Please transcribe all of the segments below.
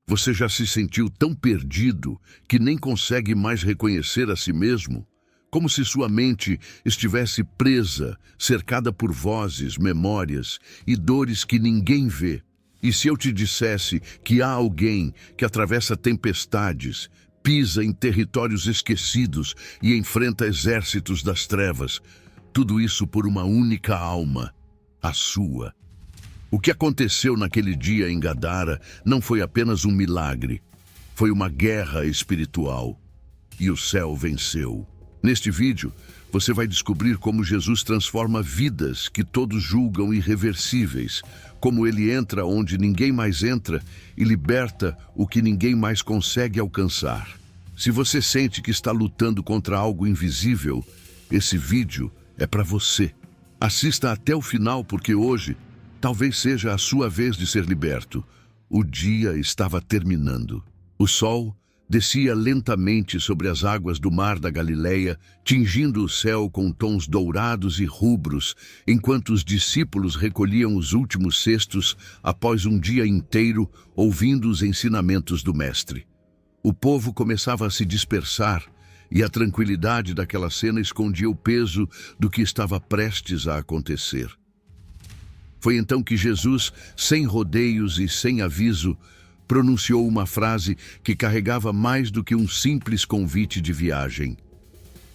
Você já se sentiu tão perdido que nem consegue mais reconhecer a si mesmo? Como se sua mente estivesse presa, cercada por vozes, memórias e dores que ninguém vê. E se eu te dissesse que há alguém que atravessa tempestades, pisa em territórios esquecidos e enfrenta exércitos das trevas, tudo isso por uma única alma, a sua. O que aconteceu naquele dia em Gadara não foi apenas um milagre, foi uma guerra espiritual. E o céu venceu. Neste vídeo, você vai descobrir como Jesus transforma vidas que todos julgam irreversíveis, como ele entra onde ninguém mais entra e liberta o que ninguém mais consegue alcançar. Se você sente que está lutando contra algo invisível, esse vídeo é para você. Assista até o final porque hoje talvez seja a sua vez de ser liberto. O dia estava terminando. O sol descia lentamente sobre as águas do mar da Galileia, tingindo o céu com tons dourados e rubros, enquanto os discípulos recolhiam os últimos cestos após um dia inteiro ouvindo os ensinamentos do Mestre. O povo começava a se dispersar e a tranquilidade daquela cena escondia o peso do que estava prestes a acontecer. Foi então que Jesus, sem rodeios e sem aviso, pronunciou uma frase que carregava mais do que um simples convite de viagem.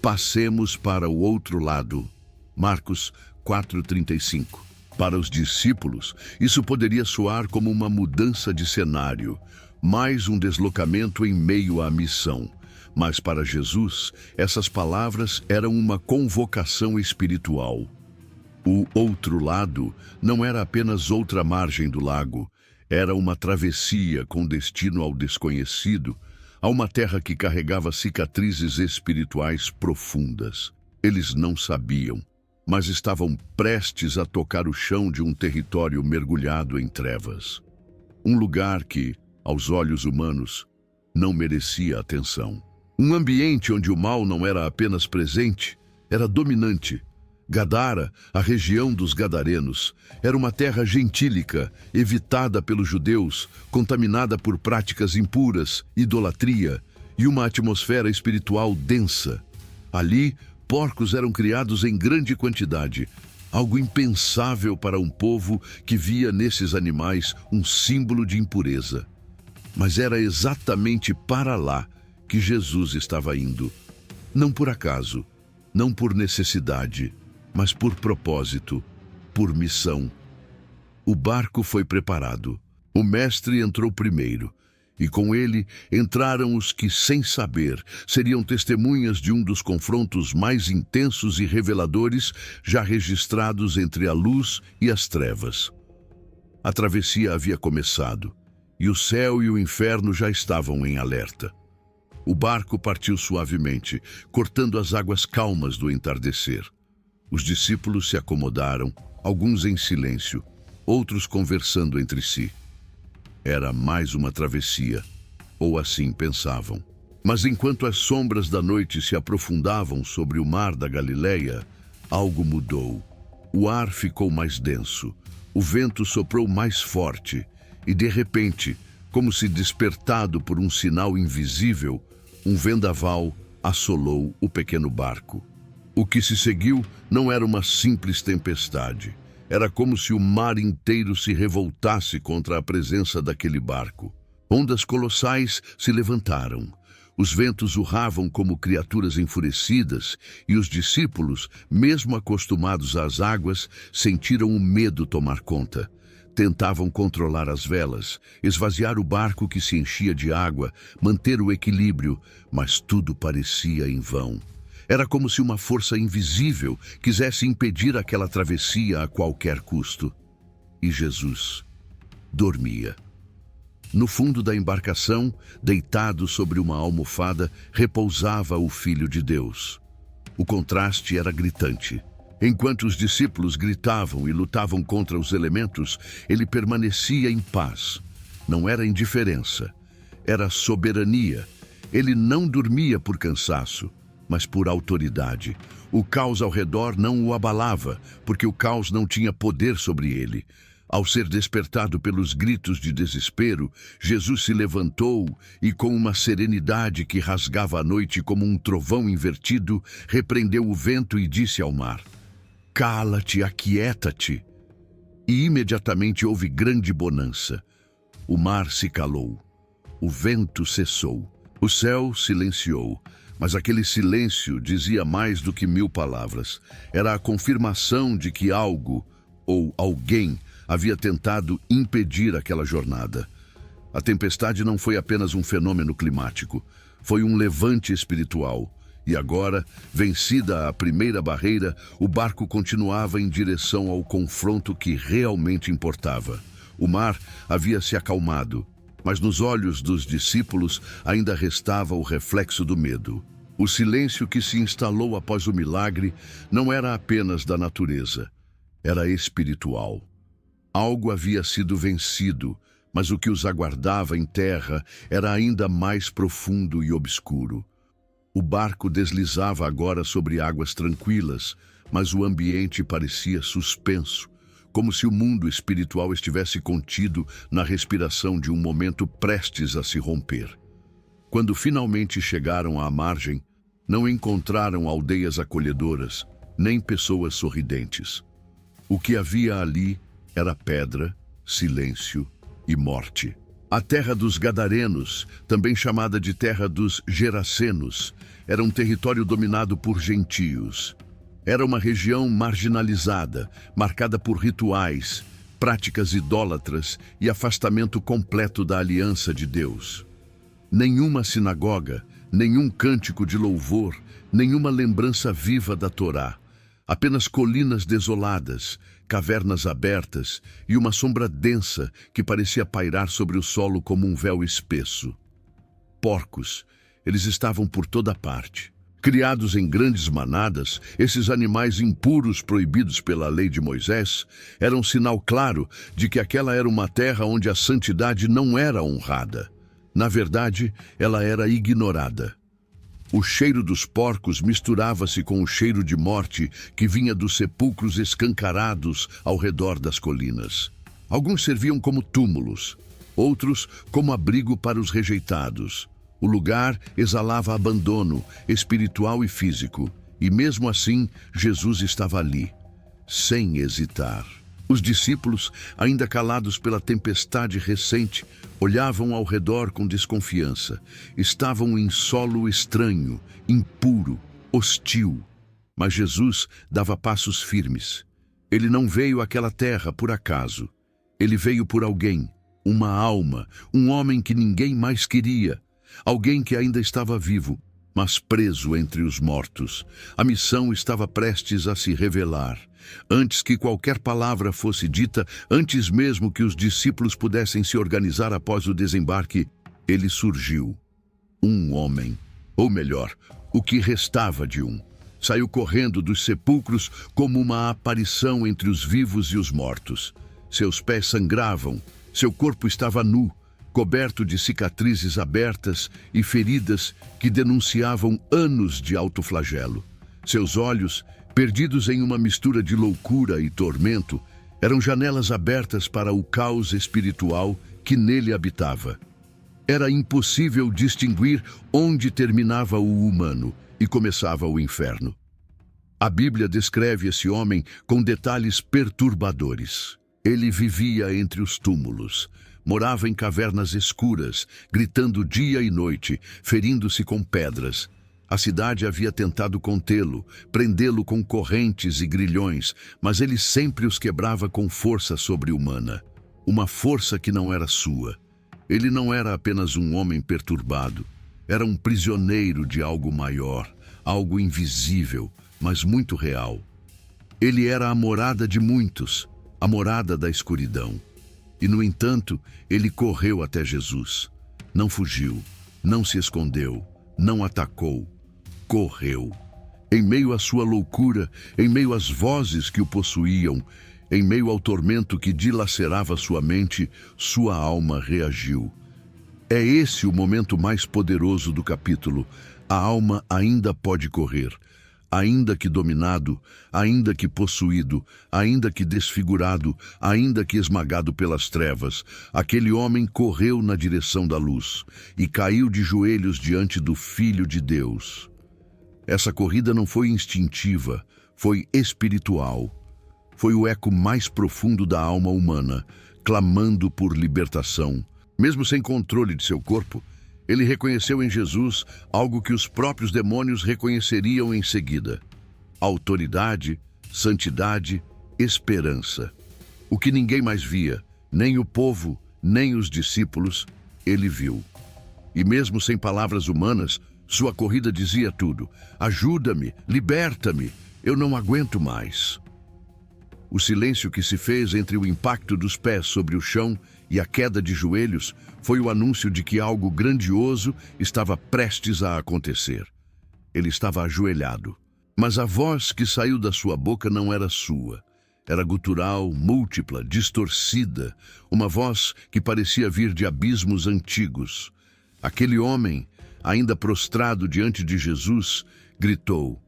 Passemos para o outro lado. Marcos 4:35. Para os discípulos, isso poderia soar como uma mudança de cenário, mais um deslocamento em meio à missão. Mas para Jesus, essas palavras eram uma convocação espiritual. O outro lado não era apenas outra margem do lago, era uma travessia com destino ao desconhecido, a uma terra que carregava cicatrizes espirituais profundas. Eles não sabiam, mas estavam prestes a tocar o chão de um território mergulhado em trevas. Um lugar que, aos olhos humanos, não merecia atenção. Um ambiente onde o mal não era apenas presente, era dominante. Gadara, a região dos Gadarenos, era uma terra gentílica, evitada pelos judeus, contaminada por práticas impuras, idolatria e uma atmosfera espiritual densa. Ali, porcos eram criados em grande quantidade, algo impensável para um povo que via nesses animais um símbolo de impureza. Mas era exatamente para lá que Jesus estava indo. Não por acaso, não por necessidade, mas por propósito, por missão. O barco foi preparado. O mestre entrou primeiro, e com ele entraram os que, sem saber, seriam testemunhas de um dos confrontos mais intensos e reveladores já registrados entre a luz e as trevas. A travessia havia começado, e o céu e o inferno já estavam em alerta. O barco partiu suavemente, cortando as águas calmas do entardecer. Os discípulos se acomodaram, alguns em silêncio, outros conversando entre si. Era mais uma travessia, ou assim pensavam. Mas enquanto as sombras da noite se aprofundavam sobre o mar da Galileia, algo mudou. O ar ficou mais denso, o vento soprou mais forte, e de repente, como se despertado por um sinal invisível, um vendaval assolou o pequeno barco. O que se seguiu não era uma simples tempestade. Era como se o mar inteiro se revoltasse contra a presença daquele barco. Ondas colossais se levantaram. Os ventos urravam como criaturas enfurecidas e os discípulos, mesmo acostumados às águas, sentiram o medo tomar conta. Tentavam controlar as velas, esvaziar o barco que se enchia de água, manter o equilíbrio, mas tudo parecia em vão. Era como se uma força invisível quisesse impedir aquela travessia a qualquer custo. E Jesus dormia. No fundo da embarcação, deitado sobre uma almofada, repousava o Filho de Deus. O contraste era gritante. Enquanto os discípulos gritavam e lutavam contra os elementos, ele permanecia em paz. Não era indiferença, era soberania. Ele não dormia por cansaço, mas por autoridade. O caos ao redor não o abalava, porque o caos não tinha poder sobre ele. Ao ser despertado pelos gritos de desespero, Jesus se levantou e, com uma serenidade que rasgava a noite como um trovão invertido, repreendeu o vento e disse ao mar: "Cala-te, aquieta-te." E imediatamente houve grande bonança. O mar se calou, o vento cessou, o céu silenciou. Mas aquele silêncio dizia mais do que 1000 palavras. Era a confirmação de que algo ou alguém havia tentado impedir aquela jornada. A tempestade não foi apenas um fenômeno climático, foi um levante espiritual. E agora, vencida a primeira barreira, o barco continuava em direção ao confronto que realmente importava. O mar havia se acalmado, mas nos olhos dos discípulos ainda restava o reflexo do medo. O silêncio que se instalou após o milagre não era apenas da natureza, era espiritual. Algo havia sido vencido, mas o que os aguardava em terra era ainda mais profundo e obscuro. O barco deslizava agora sobre águas tranquilas, mas o ambiente parecia suspenso, como se o mundo espiritual estivesse contido na respiração de um momento prestes a se romper. Quando finalmente chegaram à margem, não encontraram aldeias acolhedoras, nem pessoas sorridentes. O que havia ali era pedra, silêncio e morte. A terra dos Gadarenos, também chamada de terra dos Gerasenos, era um território dominado por gentios. Era uma região marginalizada, marcada por rituais, práticas idólatras e afastamento completo da aliança de Deus. Nenhuma sinagoga, nenhum cântico de louvor, nenhuma lembrança viva da Torá. Apenas colinas desoladas, cavernas abertas e uma sombra densa que parecia pairar sobre o solo como um véu espesso. Porcos, eles estavam por toda parte. Criados em grandes manadas, esses animais impuros proibidos pela lei de Moisés eram um sinal claro de que aquela era uma terra onde a santidade não era honrada. Na verdade, ela era ignorada. O cheiro dos porcos misturava-se com o cheiro de morte que vinha dos sepulcros escancarados ao redor das colinas. Alguns serviam como túmulos, outros como abrigo para os rejeitados. O lugar exalava abandono espiritual e físico, e mesmo assim Jesus estava ali, sem hesitar. Os discípulos, ainda calados pela tempestade recente, olhavam ao redor com desconfiança. Estavam em solo estranho, impuro, hostil. Mas Jesus dava passos firmes. Ele não veio àquela terra por acaso. Ele veio por alguém, uma alma, um homem que ninguém mais queria. Alguém que ainda estava vivo, mas preso entre os mortos. A missão estava prestes a se revelar. Antes que qualquer palavra fosse dita, antes mesmo que os discípulos pudessem se organizar após o desembarque, ele surgiu. Um homem, ou melhor, o que restava de um. Saiu correndo dos sepulcros como uma aparição entre os vivos e os mortos. Seus pés sangravam, seu corpo estava nu, coberto de cicatrizes abertas e feridas que denunciavam anos de autoflagelo. Seus olhos, perdidos em uma mistura de loucura e tormento, eram janelas abertas para o caos espiritual que nele habitava. Era impossível distinguir onde terminava o humano e começava o inferno. A Bíblia descreve esse homem com detalhes perturbadores. Ele vivia entre os túmulos, morava em cavernas escuras, gritando dia e noite, ferindo-se com pedras. A cidade havia tentado contê-lo, prendê-lo com correntes e grilhões, mas ele sempre os quebrava com força sobre-humana. Uma força que não era sua. Ele não era apenas um homem perturbado. Era um prisioneiro de algo maior, algo invisível, mas muito real. Ele era a morada de muitos, a morada da escuridão. E, no entanto, ele correu até Jesus. Não fugiu, não se escondeu, não atacou. Correu. Em meio à sua loucura, em meio às vozes que o possuíam, em meio ao tormento que dilacerava sua mente, sua alma reagiu. É esse o momento mais poderoso do capítulo. A alma ainda pode correr. Ainda que dominado, ainda que possuído, ainda que desfigurado, ainda que esmagado pelas trevas, aquele homem correu na direção da luz e caiu de joelhos diante do Filho de Deus. Essa corrida não foi instintiva, foi espiritual. Foi o eco mais profundo da alma humana, clamando por libertação. Mesmo sem controle de seu corpo, ele reconheceu em Jesus algo que os próprios demônios reconheceriam em seguida: autoridade, santidade, esperança. O que ninguém mais via, nem o povo, nem os discípulos, ele viu. E mesmo sem palavras humanas, sua corrida dizia tudo: ajuda-me, liberta-me, eu não aguento mais. O silêncio que se fez entre o impacto dos pés sobre o chão e a queda de joelhos foi o anúncio de que algo grandioso estava prestes a acontecer. Ele estava ajoelhado, mas a voz que saiu da sua boca não era sua. Era gutural, múltipla, distorcida, uma voz que parecia vir de abismos antigos. Aquele homem, ainda prostrado diante de Jesus, gritou: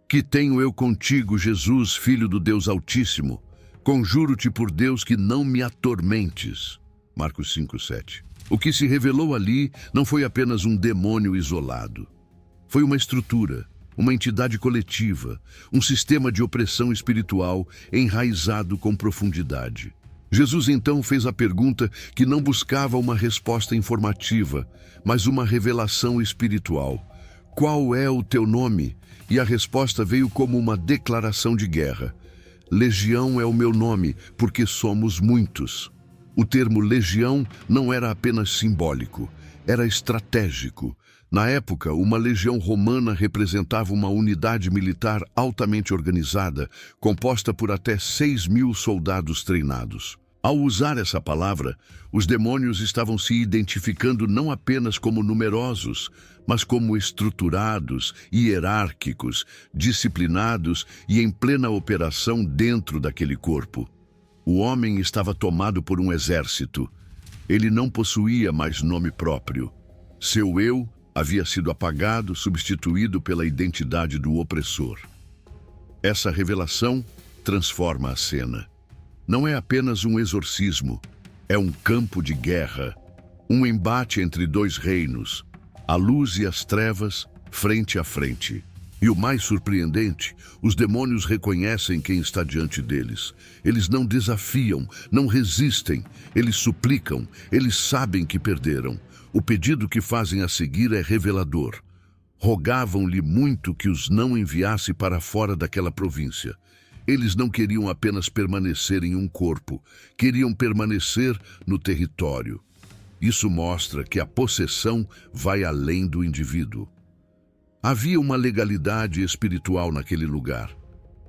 "Que tenho eu contigo, Jesus, Filho do Deus Altíssimo? Conjuro-te por Deus que não me atormentes." Marcos 5:7. O que se revelou ali não foi apenas um demônio isolado. Foi uma estrutura, uma entidade coletiva, um sistema de opressão espiritual enraizado com profundidade. Jesus então fez a pergunta que não buscava uma resposta informativa, mas uma revelação espiritual: "Qual é o teu nome?" E a resposta veio como uma declaração de guerra: "Legião é o meu nome, porque somos muitos." O termo legião não era apenas simbólico, era estratégico. Na época, uma legião romana representava uma unidade militar altamente organizada, composta por até 6.000 soldados treinados. Ao usar essa palavra, os demônios estavam se identificando não apenas como numerosos, mas como estruturados, hierárquicos, disciplinados e em plena operação dentro daquele corpo. O homem estava tomado por um exército. Ele não possuía mais nome próprio. Seu eu havia sido apagado, substituído pela identidade do opressor. Essa revelação transforma a cena. Não é apenas um exorcismo, é um campo de guerra, um embate entre dois reinos, a luz e as trevas, frente a frente. E o mais surpreendente, os demônios reconhecem quem está diante deles. Eles não desafiam, não resistem, eles suplicam, eles sabem que perderam. O pedido que fazem a seguir é revelador. Rogavam-lhe muito que os não enviasse para fora daquela província. Eles não queriam apenas permanecer em um corpo, queriam permanecer no território. Isso mostra que a possessão vai além do indivíduo. Havia uma legalidade espiritual naquele lugar.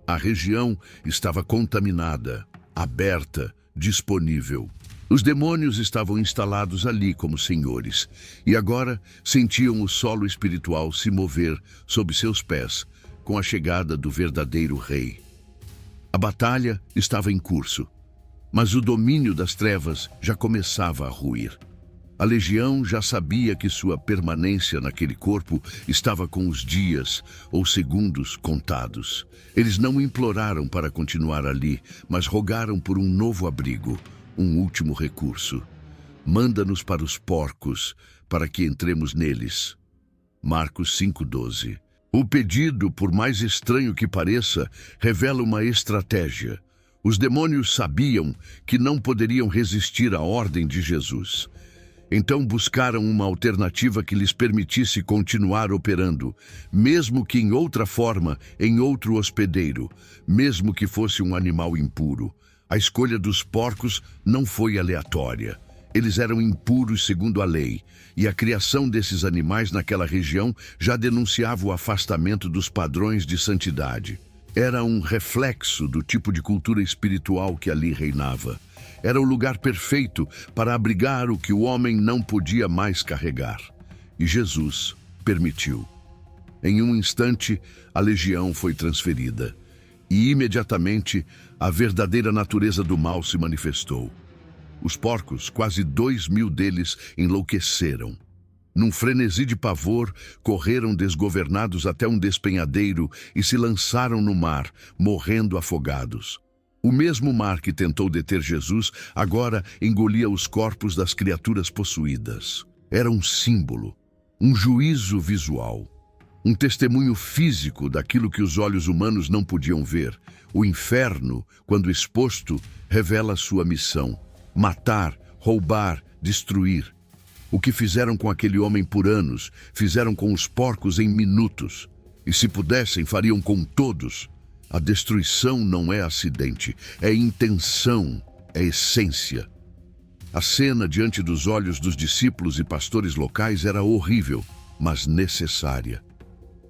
A região estava contaminada, aberta, disponível. Os demônios estavam instalados ali como senhores, e agora sentiam o solo espiritual se mover sob seus pés com a chegada do verdadeiro rei. A batalha estava em curso, mas o domínio das trevas já começava a ruir. A legião já sabia que sua permanência naquele corpo estava com os dias ou segundos contados. Eles não imploraram para continuar ali, mas rogaram por um novo abrigo, um último recurso. "Manda-nos para os porcos, para que entremos neles." Marcos 5:12. O pedido, por mais estranho que pareça, revela uma estratégia. Os demônios sabiam que não poderiam resistir à ordem de Jesus. Então buscaram uma alternativa que lhes permitisse continuar operando, mesmo que em outra forma, em outro hospedeiro, mesmo que fosse um animal impuro. A escolha dos porcos não foi aleatória. Eles eram impuros segundo a lei, e a criação desses animais naquela região já denunciava o afastamento dos padrões de santidade. Era um reflexo do tipo de cultura espiritual que ali reinava. Era o lugar perfeito para abrigar o que o homem não podia mais carregar. E Jesus permitiu. Em um instante, a legião foi transferida. E imediatamente, a verdadeira natureza do mal se manifestou. Os porcos, quase 2.000 deles, enlouqueceram. Num frenesi de pavor, correram desgovernados até um despenhadeiro e se lançaram no mar, morrendo afogados. O mesmo mar que tentou deter Jesus agora engolia os corpos das criaturas possuídas. Era um símbolo, um juízo visual, um testemunho físico daquilo que os olhos humanos não podiam ver. O inferno, quando exposto, revela sua missão: matar, roubar, destruir. O que fizeram com aquele homem por anos, fizeram com os porcos em minutos. E se pudessem, fariam com todos. A destruição não é acidente, é intenção, é essência. A cena diante dos olhos dos discípulos e pastores locais era horrível, mas necessária.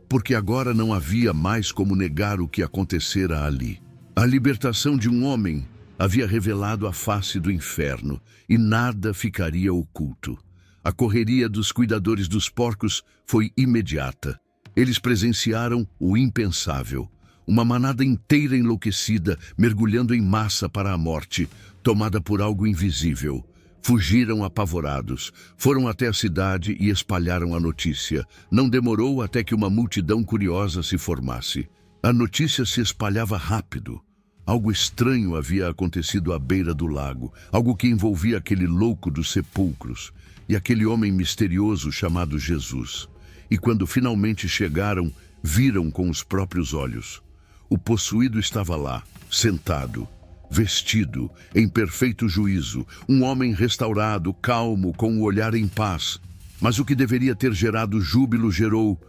Porque agora não havia mais como negar o que acontecera ali. A libertação de um homem havia revelado a face do inferno e nada ficaria oculto. A correria dos cuidadores dos porcos foi imediata. Eles presenciaram o impensável. Uma manada inteira enlouquecida, mergulhando em massa para a morte, tomada por algo invisível. Fugiram apavorados, foram até a cidade e espalharam a notícia. Não demorou até que uma multidão curiosa se formasse. A notícia se espalhava rápido. Algo estranho havia acontecido à beira do lago, algo que envolvia aquele louco dos sepulcros e aquele homem misterioso chamado Jesus. E quando finalmente chegaram, viram com os próprios olhos. O possuído estava lá, sentado, vestido, em perfeito juízo, um homem restaurado, calmo, com o olhar em paz. Mas o que deveria ter gerado júbilo gerou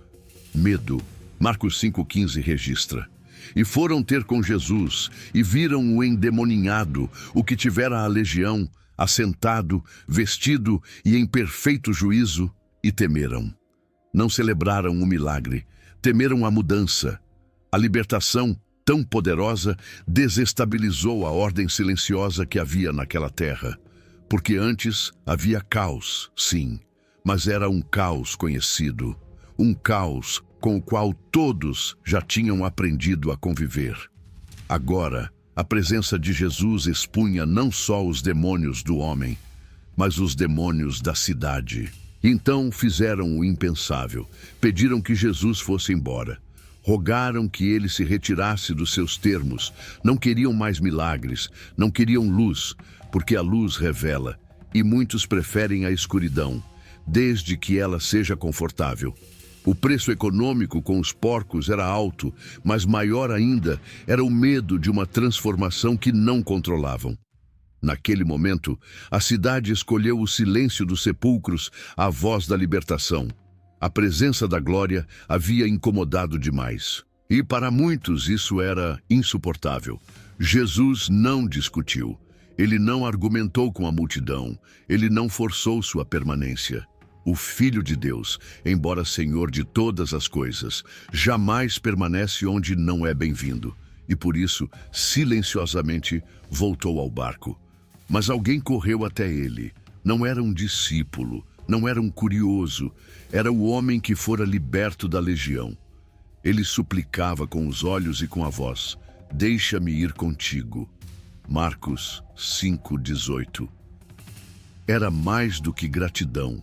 medo. Marcos 5,15 registra. E foram ter com Jesus, e viram o endemoninhado, o que tivera a legião, assentado, vestido e em perfeito juízo, e temeram. Não celebraram o milagre, temeram a mudança. A libertação, tão poderosa, desestabilizou a ordem silenciosa que havia naquela terra. Porque antes havia caos, sim, mas era um caos conhecido, um caos com o qual todos já tinham aprendido a conviver. Agora, a presença de Jesus expunha não só os demônios do homem, mas os demônios da cidade. Então fizeram o impensável, pediram que Jesus fosse embora. Rogaram que ele se retirasse dos seus termos. Não queriam mais milagres, não queriam luz, porque a luz revela, e muitos preferem a escuridão, desde que ela seja confortável. O preço econômico com os porcos era alto, mas maior ainda era o medo de uma transformação que não controlavam. Naquele momento, a cidade escolheu o silêncio dos sepulcros, a voz da libertação. A presença da glória havia incomodado demais. E para muitos isso era insuportável. Jesus não discutiu. Ele não argumentou com a multidão. Ele não forçou sua permanência. O Filho de Deus, embora Senhor de todas as coisas, jamais permanece onde não é bem-vindo. E por isso, silenciosamente, voltou ao barco. Mas alguém correu até ele. Não era um discípulo, não era um curioso, era o homem que fora liberto da legião. Ele suplicava com os olhos e com a voz: "Deixa-me ir contigo." Marcos 5,18. Era mais do que gratidão.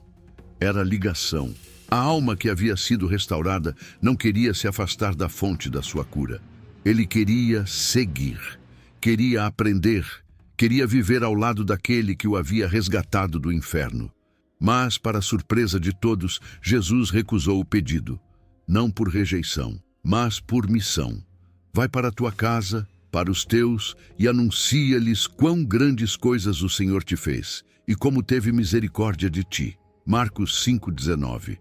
Era ligação. A alma que havia sido restaurada não queria se afastar da fonte da sua cura. Ele queria seguir, queria aprender, queria viver ao lado daquele que o havia resgatado do inferno. Mas, para a surpresa de todos, Jesus recusou o pedido. Não por rejeição, mas por missão. Vai para a tua casa, para os teus, e anuncia-lhes quão grandes coisas o Senhor te fez, e como teve misericórdia de ti. Marcos 5,19.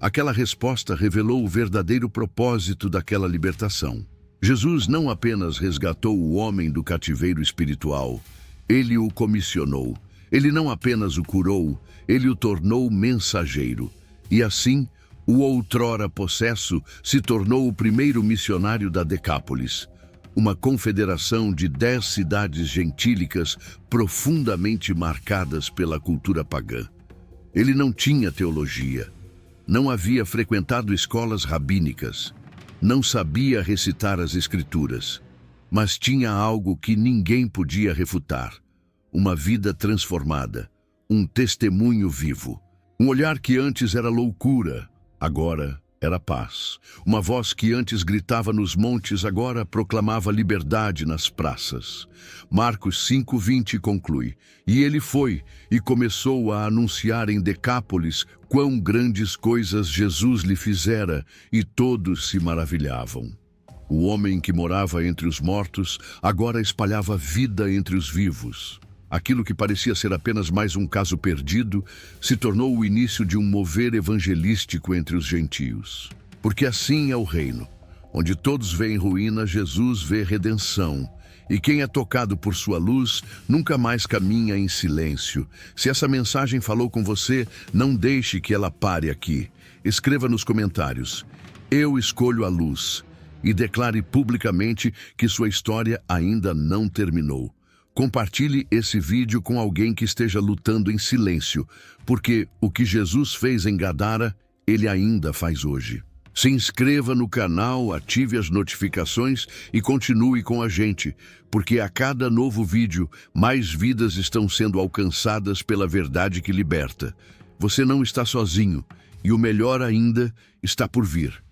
Aquela resposta revelou o verdadeiro propósito daquela libertação. Jesus não apenas resgatou o homem do cativeiro espiritual, ele o comissionou. Ele não apenas o curou, ele o tornou mensageiro. E assim, o outrora possesso se tornou o primeiro missionário da Decápolis, uma confederação de 10 cidades gentílicas profundamente marcadas pela cultura pagã. Ele não tinha teologia, não havia frequentado escolas rabínicas, não sabia recitar as escrituras, mas tinha algo que ninguém podia refutar: uma vida transformada, um testemunho vivo. Um olhar que antes era loucura, agora era paz. Uma voz que antes gritava nos montes, agora proclamava liberdade nas praças. Marcos 5:20 conclui: E ele foi e começou a anunciar em Decápolis quão grandes coisas Jesus lhe fizera, e todos se maravilhavam. O homem que morava entre os mortos agora espalhava vida entre os vivos. Aquilo que parecia ser apenas mais um caso perdido se tornou o início de um mover evangelístico entre os gentios. Porque assim é o reino. Onde todos veem ruína, Jesus vê redenção. E quem é tocado por sua luz nunca mais caminha em silêncio. Se essa mensagem falou com você, não deixe que ela pare aqui. Escreva nos comentários: Eu escolho a luz. E declare publicamente que sua história ainda não terminou. Compartilhe esse vídeo com alguém que esteja lutando em silêncio, porque o que Jesus fez em Gadara, ele ainda faz hoje. Se inscreva no canal, ative as notificações e continue com a gente, porque a cada novo vídeo, mais vidas estão sendo alcançadas pela verdade que liberta. Você não está sozinho, e o melhor ainda está por vir.